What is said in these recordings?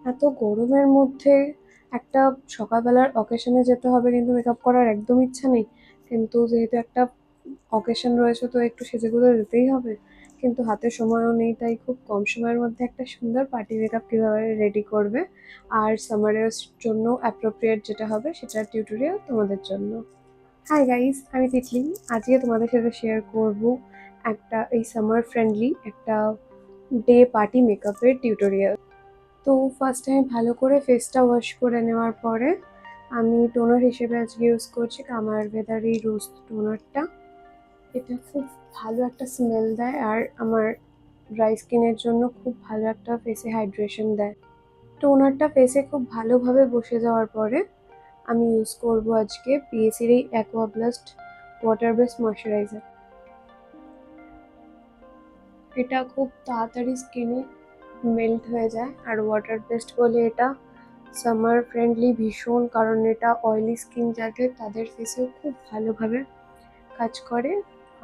এত গরমের মধ্যে একটা সকালবেলার অকেশনে যেতে হবে, কিন্তু মেকআপ করার একদম ইচ্ছা নেই। কিন্তু যেহেতু একটা অকেশন রয়েছে তো একটু সেজেগুজে যেতেই হবে, কিন্তু হাতে সময়ও নেই। তাই খুব কম সময়ের মধ্যে একটা সুন্দর পার্টি মেকআপ কীভাবে রেডি করবে আর সামারের জন্য অ্যাপ্রোপ্রিয়েট যেটা হবে সেটার টিউটোরিয়াল তোমাদের জন্য। হাই গাইস, আমি তিতলি। আজকে তোমাদের সাথে শেয়ার করব একটা এই সামার ফ্রেন্ডলি একটা ডে পার্টি মেকআপের টিউটোরিয়াল। তো ফার্স্ট আমি ভালো করে ফেসটা ওয়াশ করে নেওয়ার পরে আমি টোনার হিসেবে আজকে ইউজ করছি কামার ভেদার এই রোজ টোনারটা। এটা খুব ভালো একটা স্মেল দেয় আর আমার ড্রাই স্কিনের জন্য খুব ভালো একটা ফেসে হাইড্রেশন দেয়। টোনারটা ফেসে খুব ভালোভাবে বসে যাওয়ার পরে আমি ইউজ করব আজকে পিএসির এই aqua blast water base moisturiser. এটা খুব তাড়াতাড়ি স্কিনে মেল্ট হয়ে যায় আর ওয়াটার বেসড বলে এটা সামার ফ্রেন্ডলি ভীষণ, কারণ এটা অয়েলি স্কিন যাদের তাদের ফেসেও খুব ভালোভাবে কাজ করে।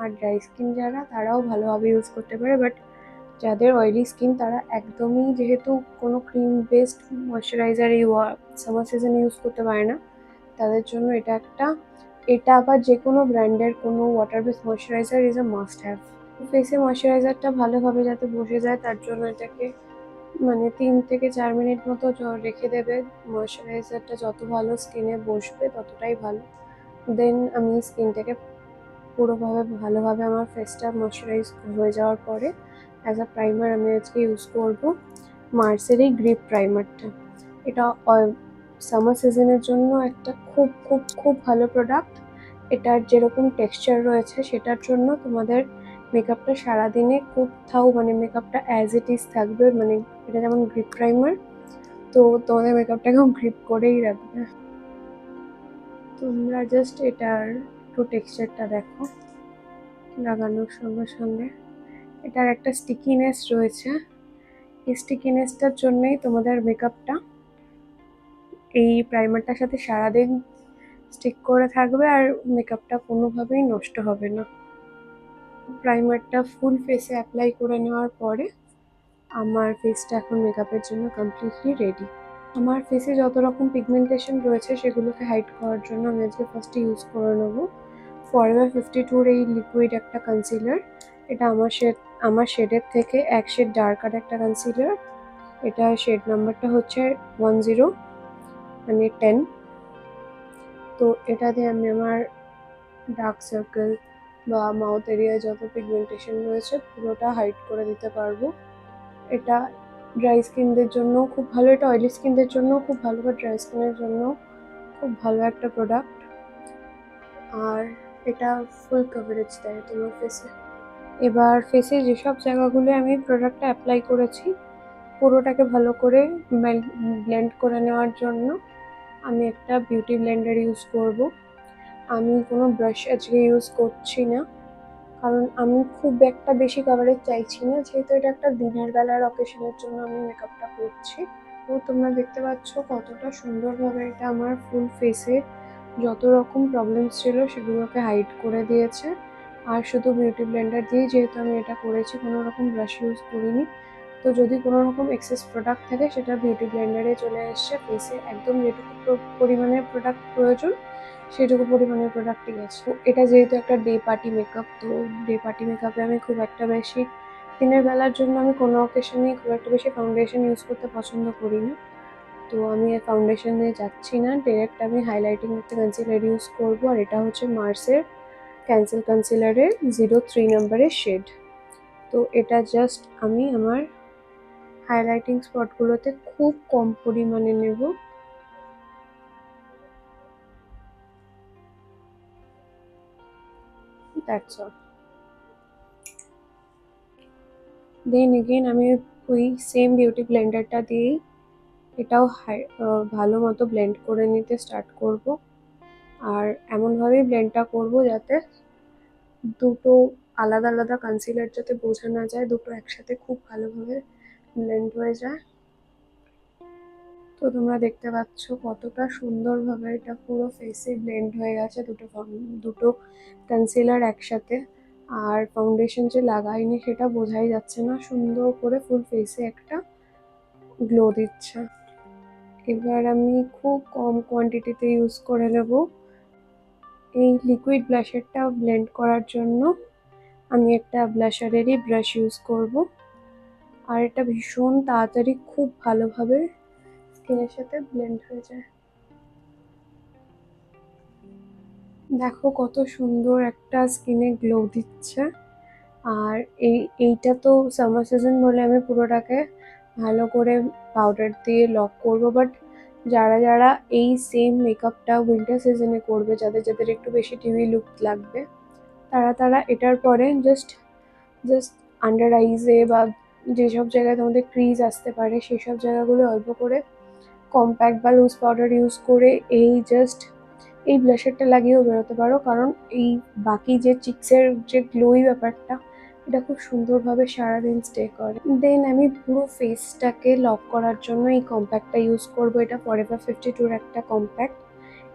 আর ড্রাই স্কিন যারা তারাও ভালোভাবে ইউজ করতে পারে, বাট যাদের অয়েলি স্কিন তারা একদমই যেহেতু কোনো ক্রিম বেসড ময়শ্চারাইজার এই সামার সিজনে ইউজ করতে পারে না, তাদের জন্য এটা আবার যে কোনো ব্র্যান্ডের কোনো water base moisturiser is a must have. ফেসে ময়শ্চারাইজারটা ভালোভাবে যাতে বসে যায় তার জন্য এটাকে 3 থেকে 4 মিনিট মতো রেখে দেবে। ময়শ্চারাইজারটা যত ভালো স্কিনে বসবে ততটাই ভালো। দেন আমি স্কিনটাকে ভালোভাবে আমার ফেসটা ময়শ্চারাইজ হয়ে যাওয়ার পরে অ্যাজ আ প্রাইমার আমি আজকে ইউজ করব মার্সের এই গ্রিপ প্রাইমারটা। এটা সামার সিজনের জন্য একটা খুব খুব খুব ভালো প্রোডাক্ট। এটার যেরকম টেক্সচার রয়েছে সেটার জন্য তোমাদের মেকআপটা সারাদিনে কোথাও মেকআপটা অ্যাজ ইট ইজ থাকবে। এটা যেমন গ্রিপ প্রাইমার, তো তোমাদের মেকআপটাকেও গ্রিপ করেই রাখবে। তোমরা জাস্ট এটার একটু টেক্সচারটা দেখো লাগানোর সঙ্গে সঙ্গে। এটার একটা স্টিকিনেস রয়েছে, এই স্টিকিনেসটার জন্যই তোমাদের মেকআপটা এই প্রাইমারটার সাথে সারাদিন স্টিক করে থাকবে আর মেকআপটা কোনোভাবেই নষ্ট হবে না। প্রাইমারটা ফুল ফেসে অ্যাপ্লাই করে নেওয়ার পরে আমার ফেসটা এখন মেকআপের জন্য কমপ্লিটলি রেডি। আমার ফেসে যত রকম পিগমেন্টেশন রয়েছে সেগুলোকে হাইড করার জন্য আমি আজকে ফার্স্টে ইউজ করে নেবো ফরএভার 52 এই লিকুইড একটা কনসিলার। এটা আমার শেডের থেকে এক শেড ডার্কার একটা কনসিলার। এটা শেড নাম্বারটা হচ্ছে 10 10। তো এটা দিয়ে আমি আমার ডার্ক সার্কেল বা মাউথ এরিয়ায় যত পিগমেন্টেশন রয়েছে পুরোটা হাইড করে দিতে পারবো। এটা ড্রাই স্কিনদের জন্য খুব ভালো, এটা অয়েলি স্কিনদের জন্য খুব ভালো, বা ড্রাই স্কিনের জন্য খুব ভালো একটা প্রোডাক্ট। আর এটা ফুল কভারেজ দেয় তোমার ফেসে। এবার ফেসে যেসব জায়গাগুলো আমি প্রোডাক্টটা অ্যাপ্লাই করেছি পুরোটাকে ভালো করে ব্লেন্ড করে নেওয়ার জন্য আমি একটা বিউটি ব্লেন্ডার ইউজ করব। আমি কোনো ব্রাশ আজকে ইউজ করছি না, কারণ আমি খুব একটা বেশি কভারেজ চাইছি না, যেহেতু এটা একটা দিনের বেলার অকেশনের জন্য আমি মেকআপটা করছি। তো তোমরা দেখতে পাচ্ছ কতটা সুন্দরভাবে এটা আমার ফুল ফেসে যত রকম প্রবলেমস ছিল সেগুলোকে হাইড করে দিয়েছে। আর শুধু বিউটি ব্লেন্ডার দিয়েই যেহেতু আমি এটা করেছি, কোনো রকম ব্রাশ ইউজ করিনি। তো যদি কোনো রকম এক্সেস প্রোডাক্ট থাকে সেটা বিউটি ব্লেন্ডারে চলে এসছে, ফেসে একদম যেটুকু পরিমাণের প্রোডাক্ট প্রয়োজন সেটুকু পরিমাণের প্রোডাক্টই গেছে। এটা যেহেতু একটা ডে পার্টি মেকআপ, তো ডে পার্টি মেকআপে আমি খুব একটা বেশি দিনের বেলার জন্য আমি কোনো অকেশনেই খুব একটা বেশি ফাউন্ডেশন ইউজ করতে পছন্দ করি না। তো আমি ফাউন্ডেশন দিয়ে যাচ্ছি না, ডিরেক্ট আমি হাইলাইটিং একটা কনসিলার ইউজ করবো। আর এটা হচ্ছে মার্সের ক্যান্সেল কনসিলারের 03 নম্বরের শেড। তো এটা জাস্ট আমি আমার হাইলাইটিং স্পটগুলোতে খুব কম পরিমাণে নেব। That's all. দেন এগেন আমি ওই সেম বিউটি ব্লেন্ডারটা দিয়েই এটাও ভালো মতো ব্লেন্ড করে নিতে স্টার্ট করব। আর এমনভাবেই ব্লেন্ডটা করব যাতে দুটো আলাদা আলাদা কনসিলার যাতে বোঝা না যায়, দুটো একসাথে খুব ভালোভাবে ব্লেন্ড হয়ে যায়। তো তোমরা দেখতে পাচ্ছ কতটা সুন্দরভাবে এটা পুরো ফেসে ব্লেন্ড হয়ে গেছে, দুটো কনসিলার একসাথে। আর ফাউন্ডেশন যে লাগাইনি সেটা বোঝাই যাচ্ছে না, সুন্দর করে ফুল ফেসে একটা গ্লো দিচ্ছে। এবার আমি খুব কম কোয়ান্টিটিতে ইউজ করে নেব। এই লিকুইড ব্লাশারটা ব্লেন্ড করার জন্য আমি একটা ব্লাশারেরই ব্রাশ ইউজ করব, আর এটা ভীষণ তাড়াতাড়ি খুব ভালোভাবে স্কিনের সাথে ব্লেন্ড হয়ে যায়। দেখো কত সুন্দর একটা স্কিনে গ্লো দিচ্ছে। আর এইটা তো সামার সিজন বলে আমি পুরোটাকে ভালো করে পাউডার দিয়ে লক করব, বাট যারা যারা এই সেম মেকআপটা উইন্টার সিজনে করবে, যাদের যাদের একটু বেশি ডিউই লুক লাগবে, তারা এটার পরে জাস্ট জাস্ট আন্ডার আইজে বা যেসব জায়গায় তোমাদের ক্রিজ আসতে পারে সেই সব জায়গাগুলো অল্প করে কম্প্যাক্ট বা লুজ পাউডার ইউজ করে এই ব্লাশারটা লাগিয়েও বেরোতে পারো, কারণ এই বাকি যে চিক্সের যে গ্লোই ব্যাপারটা এটা খুব সুন্দরভাবে সারাদিন স্টে করে। দেন আমি পুরো ফেসটাকে লক করার জন্য এই কম্প্যাক্টটা ইউজ করব। এটা ফরএভার 52-র একটা কম্প্যাক্ট।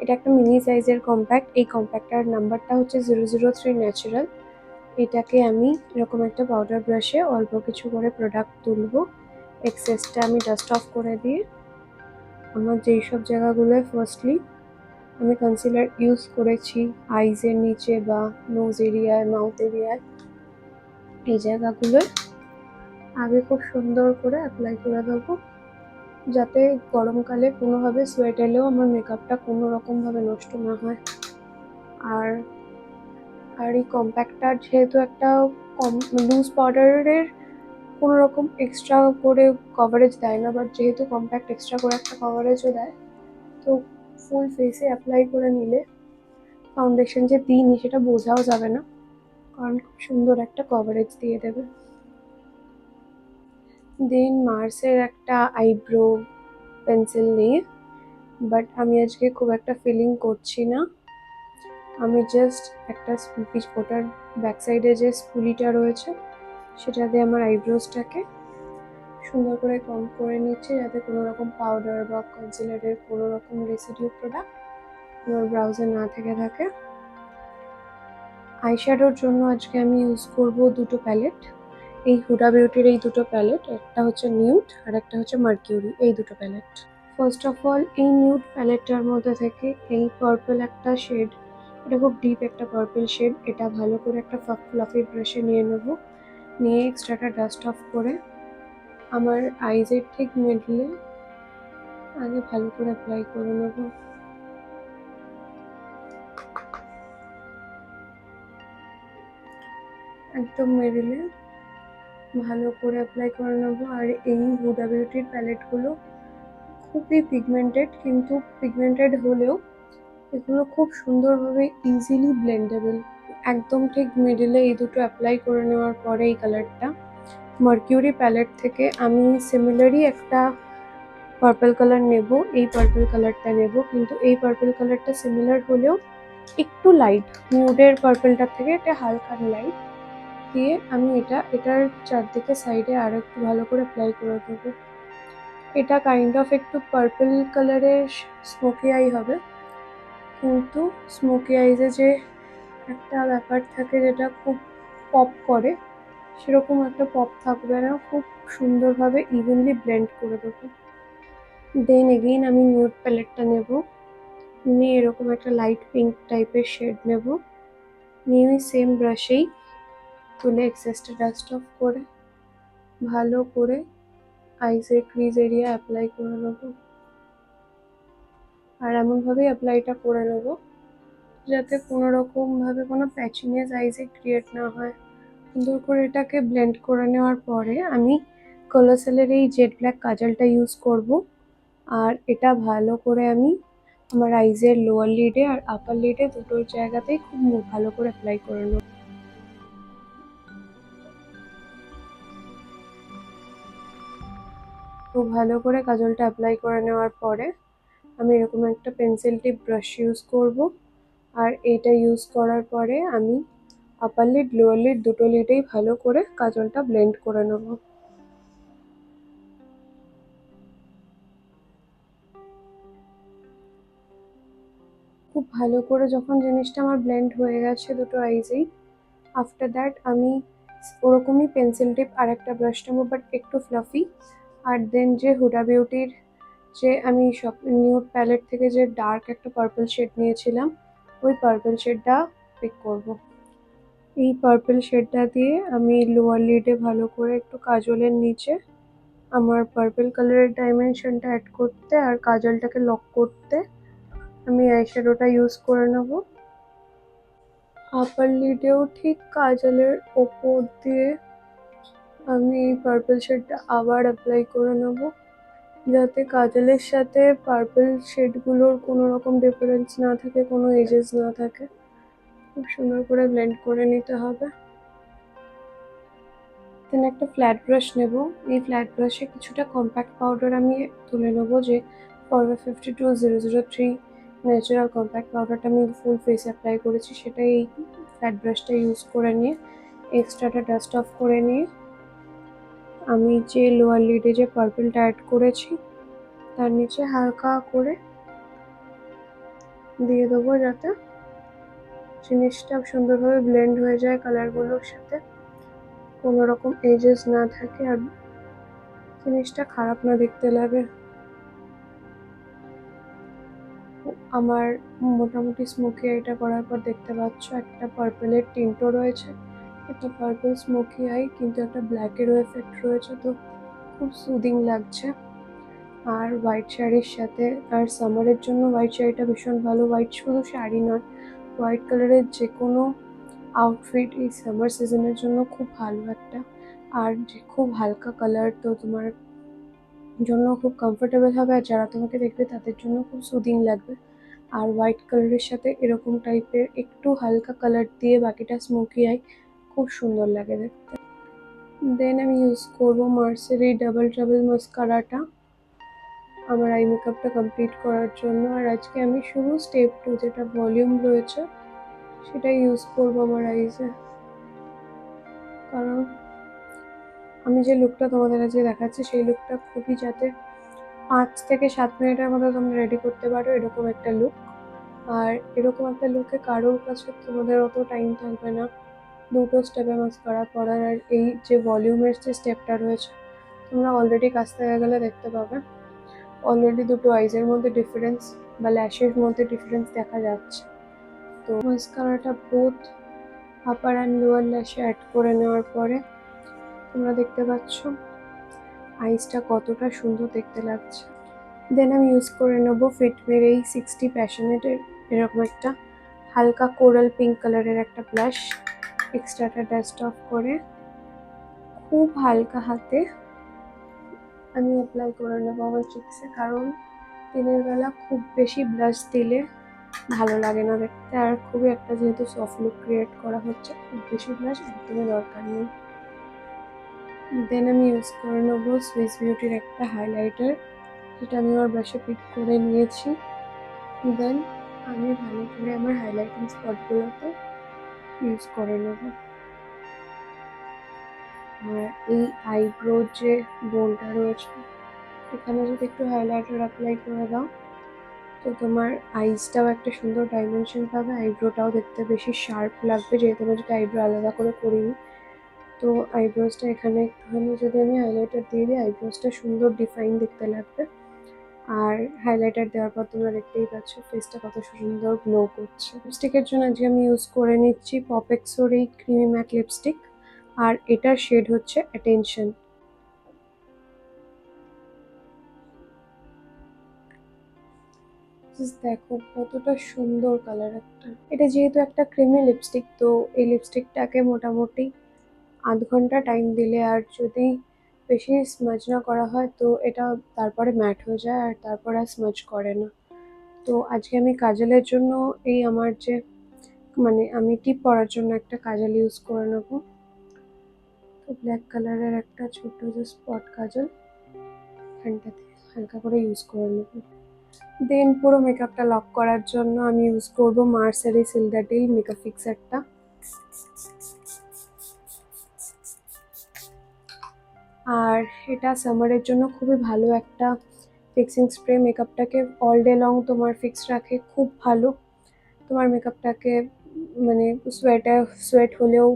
এটা একটা মিনি সাইজের কম্প্যাক্ট। এই কম্প্যাক্টটার নাম্বারটা হচ্ছে 003 ন্যাচারাল। এটাকে আমি এরকম একটা পাউডার ব্রাশে অল্প কিছু করে প্রোডাক্ট তুলব। এক্সেসটা আমি ডাস্ট অফ করে দিয়ে আমার যেই সব জায়গাগুলোয় ফার্স্টলি আমি কনসিলার ইউজ করেছি, আইজের নিচে বা নোজ এরিয়ায়, মাউথ এরিয়ায়, এই জায়গাগুলোয় আগে খুব সুন্দর করে অ্যাপ্লাই করে দেবো, যাতে গরমকালে কোনোভাবে সোয়েট এলেও আমার মেকআপটা কোনো রকমভাবে নষ্ট না হয়। আর আর এই কম্প্যাক্টটা যেহেতু একটা লুজ পাউডারের কোনো রকম এক্সট্রা করে কভারেজ দেয় না, বাট যেহেতু কম্প্যাক্ট এক্সট্রা করে একটা কভারেজও দেয়, তো ফুল ফেসে অ্যাপ্লাই করে নিলে ফাউন্ডেশন যে দিইনি সেটা বোঝাও যাবে না, কারণ খুব সুন্দর একটা কভারেজ দিয়ে দেবে। দেন মার্সের একটা আইব্রো পেন্সিল নিয়ে, বাট আমি আজকে খুব একটা ফিলিং করছি না, আমি জাস্ট একটা ওটার ব্যাক সাইডে যে স্পুলিটা রয়েছে সেটা দিয়ে আমার আইব্রোসটাকে সুন্দর করে কম করে নিচ্ছি, যাতে কোনো রকম পাউডার বা কনসিলারের কোনো রকম রেসিডিউ প্রোডাক্ট আমার ব্রাউজে না থেকে থাকে। আইশ্যাডোর জন্য আজকে আমি ইউজ করব দুটো প্যালেট। এই হুডা বিউটির এই দুটো প্যালেট, একটা হচ্ছে নিউড আর একটা হচ্ছে মার্কিউরি, এই দুটো প্যালেট। ফার্স্ট অফ অল এই নিউড প্যালেটটার মধ্যে থেকে এই পার্পল একটা শেড, এটা খুব ডিপ একটা পার্পল শেড, এটা ভালো করে একটা ফ্লাফি ব্রাশে নিয়ে নেব। নিয়ে এক্সট্রাটা ডাস্ট অফ করে আমার আইজের ঠিক মিডলে আগে ভালো করে অ্যাপ্লাই করে নেব। একদম মিডলে ভালো করে অ্যাপ্লাই করে নেব। আর এই হুডা বিউটির প্যালেটগুলো খুবই পিগমেন্টেড, কিন্তু পিগমেন্টেড হলেও এগুলো খুব সুন্দরভাবে ইজিলি ব্লেন্ডেবল। একদম ঠিক মিডলে এই দুটো অ্যাপ্লাই করে নেওয়ার পরে এই কালারটা মার্কিউরি প্যালেট থেকে আমি সিমিলারই একটা পার্পল কালার নেব। এই পার্পল কালারটা নেব, কিন্তু এই পার্পল কালারটা সিমিলার হলেও একটু লাইট, নিউডের পার্পলটার থেকে এটা হালকা লাইট দিয়ে আমি এটার চারদিকে সাইডে আরো একটু ভালো করে অ্যাপ্লাই করে দেবো। এটা কাইন্ড অফ একটু পার্পল কালারের স্মোকি আই হবে, কিন্তু স্মোকি আইজে যে একটা ব্যাপার থাকে যেটা খুব পপ করে, সেরকম একটা পপ থাকবে না, খুব সুন্দরভাবে ইভেনলি ব্লেন্ড করে দেবো। দেন এগেইন আমি নিউড প্যালেটটা নেব, নিয়ে এরকম একটা লাইট পিঙ্ক টাইপের শেড নেব, নিয়ে ওই সেম ব্রাশেই তুলে এক্সেসটা ডাস্ট অফ করে ভালো করে আইসের ক্রিজ এরিয়া অ্যাপ্লাই করে নেবো। আর এমনভাবেই অ্যাপ্লাইটা করে নেবো যাতে কোনো রকমভাবে কোনো প্যাচিনেস আইসে ক্রিয়েট না হয়। সুন্দর করে এটাকে ব্লেন্ড করে নেওয়ার পরে আমি কলোসেলের এই জেড ব্ল্যাক কাজলটা ইউজ করব, আর এটা ভালো করে আমি আমার আইজের লোয়ার লিডে আর আপার লিডে দুটোর জায়গাতেই খুব ভালো করে অ্যাপ্লাই করে নেব। খুব ভালো করে কাজলটা অ্যাপ্লাই করে নেওয়ার পরে আমি এরকম একটা পেন্সিল টিপ ব্রাশ ইউজ করব, আর এইটা ইউজ করার পরে আমি আপার লিড লোয়ার লিড দুটো লিডেই ভালো করে কাজলটা ব্লেন্ড করে নেব। খুব ভালো করে যখন জিনিসটা আমার ব্লেন্ড হয়ে গেছে দুটো আইজেই, আফটার দ্যাট আমি ওরকমই পেন্সিল টিপ আর একটা ব্রাশ নেবো, বাট একটু ফ্লাফি, আর দেন যে হুডা বিউটির যে আমি সব নিউড প্যালেট থেকে যে ডার্ক একটা পার্পল শেড নিয়েছিলাম, ওই পার্পল শেডটা পিক করব। এই পার্পল শেডটা দিয়ে আমি লোয়ার লিডে ভালো করে একটু কাজলের নিচে আমার পার্পল কালারের ডাইমেনশনটা অ্যাড করতে আর কাজলটাকে লক করতে আমি আইশ্যাডোটা ইউজ করে নেব। আপার লিডেও ঠিক কাজলের ওপর দিয়ে আমি এই পার্পল শেডটা আবার অ্যাপ্লাই করে নেব, যাতে কাজলের সাথে পার্পল শেডগুলোর কোনো রকম ডিফারেন্স না থাকে, কোনো এজেস না থাকে। খুব সুন্দর করে ব্লেন্ড করে নিতে হবে। দেন একটা ফ্ল্যাট ব্রাশ নেব। এই ফ্ল্যাট ব্রাশে কিছুটা কম্প্যাক্ট পাউডার আমি তুলে নেবো, যে ফরএভার 52003 ন্যাচারাল কম্প্যাক্ট পাউডারটা আমি ফুল ফেস অ্যাপ্লাই করেছি, সেটা এই ফ্ল্যাট ব্রাশটা ইউজ করে নিয়ে এক্সট্রাটা ডাস্ট অফ করে নিয়ে আমি যে লোয়ার লিডে যে পার্পলটা অ্যাড করেছি তার নিচে হালকা করে দিয়ে দেবো, যাতে জিনিসটা সুন্দরভাবে ব্লেন্ড হয়ে যায় কালারগুলোর সাথে, কোনো রকম এজেস না থাকে আর জিনিসটা খারাপ না দেখতে লাগে। আমার মোটামুটি স্মোকি আইটা করার পর দেখতে পাচ্ছ একটা পার্পলের টিন্টও রয়েছে, একটা পার্পল স্মোকি আই, কিন্তু একটা ব্ল্যাকেরও এফেক্ট রয়েছে, তো খুব সুদিং লাগছে। আর হোয়াইট শাড়ির সাথে, আর সামারের জন্য হোয়াইট শাড়িটা ভীষণ ভালো। হোয়াইট শুধু শাড়ি নয়, হোয়াইট কালারের যে কোনো আউটফিট এই সামার সিজনের জন্য খুব ভালো একটা, আর যে খুব হালকা কালার, তো তোমার জন্য খুব কমফোর্টেবল হবে, আর যারা তোমাকে দেখবে তাদের জন্য খুব সুদিং লাগবে। আর হোয়াইট কালারের সাথে এরকম টাইপের একটু হালকা কালার দিয়ে বাকিটা স্মোকি আই, খুব সুন্দর লাগে দেখতে। দেন আমি ইউজ করবো মার্সের এই ডাবল ট্রাবল মাস্কারাটা আমার আই মেকআপটা কমপ্লিট করার জন্য। আর আজকে আমি শুধু স্টেপ 2 যেটা ভলিউম রয়েছে সেটা ইউজ করবো আমার আইসে, কারণ আমি যে লুকটা তোমাদের আজকে দেখাচ্ছি সেই লুকটা খুবই যাতে 5 থেকে 7 মিনিটের মধ্যে তোমরা রেডি করতে পারো, এরকম একটা লুক। আর এরকম একটা লুকে কারোর কাছে তোমাদের অত টাইম থাকবে না দুটো স্টেপে মাস্কারা পরার। আর এই যে ভলিউমের যে স্টেপটা রয়েছে তোমরা অলরেডি কাছ থেকে গেলে দেখতে পাবে, অলরেডি দুটো আইজের মধ্যে ডিফারেন্স বা ল্যাশের মধ্যে ডিফারেন্স দেখা যাচ্ছে। তো মাস্কারাটা বোথ আপার অ্যান্ড লোয়ার ল্যাশে অ্যাড করে নেওয়ার পরে তোমরা দেখতে পাচ্ছ আইসটা কতটা সুন্দর দেখতে লাগছে। দেন আমি ইউজ করে নেবো ফিটমির এই 60 প্যাশনেটের এরকম একটা হালকা কোরাল পিঙ্ক কালারের একটা ব্লাশ, এক্সট্রাটা ডাস্ট অফ করে খুব হালকা হাতে আমি অ্যাপ্লাই করে নেবো আমার চিক্সে, কারণ দিনের বেলা খুব বেশি ব্লাশ দিলে ভালো লাগে না দেখতে, আর খুবই একটা যেহেতু সফট লুক ক্রিয়েট করা হচ্ছে, খুব বেশি ব্লাশ একদমই দরকার নেই। দেন আমি ইউজ করে নেবো সুইস বিউটির একটা হাইলাইটার, যেটা আমি আমার ব্রাশে পিক করে নিয়েছি। দেন আমি ভালো করে আমার হাইলাইটিং স্পটগুলোতে ইউজ করে নেব। আর এই আইব্রো যে বোনটা রয়েছে এখানে যদি একটু হাইলাইটার অ্যাপ্লাই করে দাও তো তোমার আইসটাও একটা সুন্দর ডাইমেনশন পাবে, আইব্রোটাও দেখতে বেশি শার্প লাগবে, যেহেতু আমি যদি আইব্রো আলাদা করে করিনি। তো আইব্রোসটা এখানে একটুখানি যদি আমি হাইলাইটার দিয়ে দিই আইব্রোসটা সুন্দর ডিফাইন দেখতে লাগবে। আর হাইলাইটার দেওয়ার পর তোমরা দেখতেই পাচ্ছ ফেসটা কত সুন্দর গ্লো করছে। লিপস্টিকের জন্য আজকে আমি ইউজ করে নিচ্ছি পপেক্সোর এই ক্রিমি ম্যাট লিপস্টিক, আর এটার শেড হচ্ছে অ্যাটেনশন। দেখো কতটা সুন্দর কালার একটা, এটা যেহেতু একটা ক্রিমি লিপস্টিক তো এই লিপস্টিকটাকে মোটামুটি আধ ঘন্টা টাইম দিলে আর যদি বেশি স্মাজ না করা হয় তো এটা তারপরে ম্যাট হয়ে যায় আর তারপর আর স্মাজ করে না। তো আজকে আমি কাজলের জন্য এই আমার যে আমি টিপ পরার জন্য একটা কাজল ইউজ করে নেবো। তো ব্ল্যাক কালারের একটা ছোট যে স্পট কাজল এখানটাতে হালকা করে ইউজ করে নেবো। দেন পুরো মেকআপটা লক করার জন্য আমি ইউজ করবো মার্সের এই সিলদাটিল মেকআপ ফিক্সারটা। আর এটা সামারের জন্য খুবই ভালো একটা ফিক্সিং স্প্রে, মেকআপটাকে অল ডে লং তোমার ফিক্স রাখে, খুব ভালো। তোমার মেকআপটাকে সোয়েট হলেও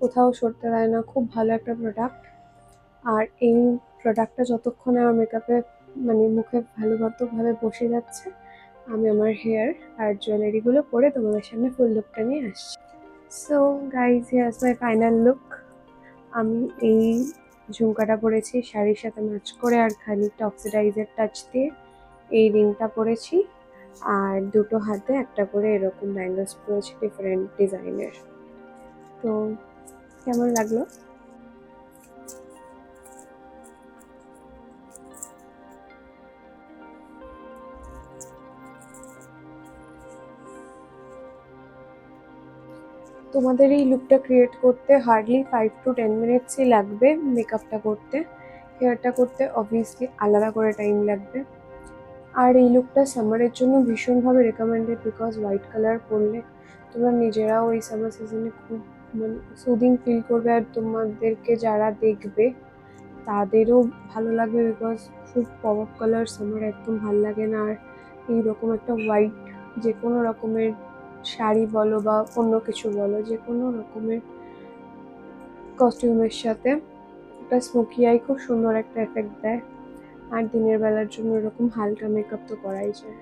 কোথাও সরতে দেয় না, খুব ভালো একটা প্রোডাক্ট। আর এই প্রোডাক্টটা যতক্ষণে আমার মেকআপে মানে মুখে ভালোভাবে বসে যাচ্ছে। আমি আমার হেয়ার আর জুয়েলারিগুলো পরে তোমাদের সামনে ফুল লুকটা নিয়ে আসছি। So guys, here's my final look. আমি এই ঝুমকাটা পরেছি শাড়ির সাথে ম্যাচ করে, আর খানিকটা অক্সিডাইজের টাচ দিয়ে এই রিংটা পরেছি, আর দুটো হাতে একটা করে এরকম ব্যাঙ্গলস পরেছি ডিফারেন্ট ডিজাইনের। তো কেমন লাগলো? তোমাদের এই লুকটা ক্রিয়েট করতে হার্ডলি 5 to 10 মিনিটসই লাগবে। মেকআপটা করতে, হেয়ারটা করতে অবভিয়াসলি আলাদা করে টাইম লাগবে। আর এই লুকটা সামারের জন্য ভীষণভাবে রেকমেন্ডেড, বিকজ হোয়াইট কালার পরলে তোমরা নিজেরাও এই সামার সিজনে খুব মানে সুদিং ফিল করবে, আর তোমাদেরকে যারা দেখবে তাদেরও ভালো লাগবে, বিকজ খুব পপ আপ কালার সামার একদম ভালো লাগে না। আর এইরকম একটা হোয়াইট যে কোনো রকমের শাড়ি বলো বা অন্য কিছু বলো, যে কোনো রকমের কস্টিউমের সাথে একটা স্মোকি আই খুব সুন্দর একটা এফেক্ট দেয়। আর দিনের বেলার জন্য এরকম হালকা মেকআপ তো করাই যায়।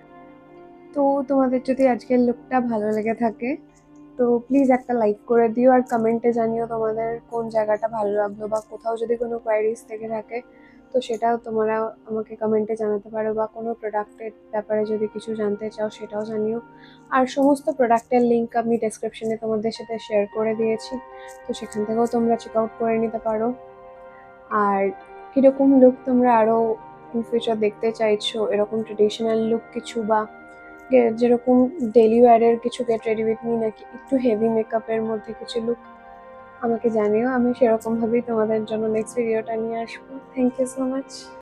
তো তোমাদের যদি আজকের লুকটা ভালো লেগে থাকে তো প্লিজ একটা লাইক করে দিও, আর কমেন্টে জানিও তোমাদের কোন জায়গাটা ভালো লাগলো, বা কোথাও যদি কোনো কোয়ারিজ থেকে থাকে তো সেটাও তোমরা আমাকে কমেন্টে জানাতে পারো, বা কোনো প্রোডাক্টের ব্যাপারে যদি কিছু জানতে চাও সেটাও জানিও। আর সমস্ত প্রোডাক্টের লিঙ্ক আমি ডেসক্রিপশনে তোমাদের সাথে শেয়ার করে দিয়েছি, তো সেখান থেকেও তোমরা চেক আউট করে নিতে পারো। আর কীরকম লুক তোমরা আরও ইন ফিউচার দেখতে চাইছো, এরকম ট্রেডিশনাল লুক কিছু, বা যেরকম ডেলি ওয়্যারের কিছু গেট রেডি উইথ মি, নাকি একটু হেভি মেকআপের মধ্যে কিছু লুক, আমাকে জানিও। আমি সেরকমভাবেই তোমাদের জন্য নেক্সট ভিডিওটা নিয়ে আসবো। Thank you so much.